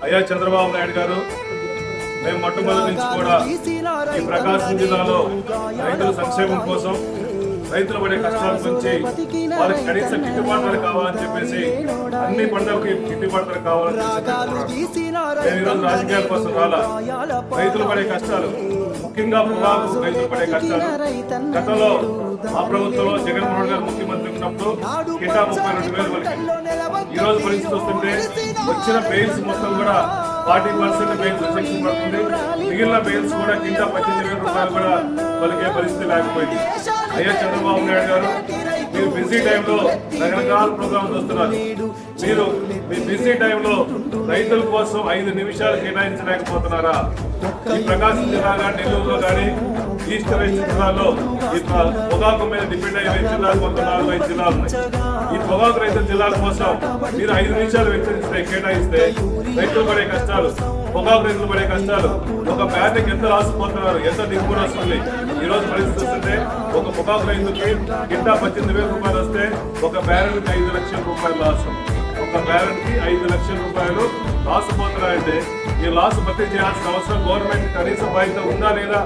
అయ్యా చంద్రబాబు నాయుడు గారు, మేము మొట్టమొదటి నుంచి కూడా ఈ ప్రకాశం జిల్లాలో రైతుల సంక్షేమం కోసం, రైతులు పడే కష్టాల గురించి వాళ్ళకి కనీస గిట్టుబాటు కావాలని చెప్పేసి అన్ని పంటలకి గిట్టుబాటు కావాలని నేను ఈరోజు రాజకీయాల కోసం రాలా. రైతులు పడే కష్టాలు, ముఖ్యంగా పొగాకు రైతులు పడే కష్టాలు, గతంలో ఆ ప్రభుత్వంలో జగన్మోహన్ గారు ముఖ్యమంత్రి ఉన్నప్పుడు కింటా 32,000 వాళ్ళకి. ఈ రోజు పరిస్థితి వస్తుంటే వచ్చిన బెయిల్స్ మొత్తం కూడా 40% బెయిల్స్ రిజెక్షన్ పడుతుంది. మిగిలిన బెయిల్స్ కూడా కింద 18,000 రూపాయలు కూడా పలికే పరిస్థితి లేకపోయింది. అయ్యా చంద్రబాబు నాయుడు గారు, మీరు బిజీ టైంలో రకరకాల ప్రోగ్రామ్స్ వస్తున్నారు. మీరు మీ బిజీ టైంలో రైతుల కోసం 5 నిమిషాలు కేటాయించలేకపోతున్నారా? ఈ ప్రకాశం జిల్లా కానీ, నెల్లూరులో కానీ, ఈస్ట్ వెస్ట్ జిల్లాలో ఈ పొగాకు మీద డిపెండ్ అయ్యే జిల్లాలు మొత్తం 4-5 జిల్లాలు ఉన్నాయి. ఈ పొగాకు రైతుల జిల్లాల కోసం మీరు 5 నిమిషాలు కేటాయిస్తే రైతులు పడే కష్టాలు, పొగాకు రైతులు పడే కష్టాలు, ఒక బ్యారెక్ ఎంత రాసిపోతున్నారు, ఎంత దిగుబడి వస్తుంది. ఈ రోజు పరిస్థితి వస్తుంటే ఒక పొగాకు రైతుకి కింద 18,000 రూపాయలు వస్తే ఒక బ్యారెన్కి 5 లక్షల రూపాయలు లాస్. ఒక బ్యారెన్కి 5 లక్షల రూపాయలు లాస్ పోతున్నాయంటే ఈ లాస్ భర్తీ చేయాల్సిన అవసరం గవర్నమెంట్ కనీస బాధ్యత ఉందా లేదా?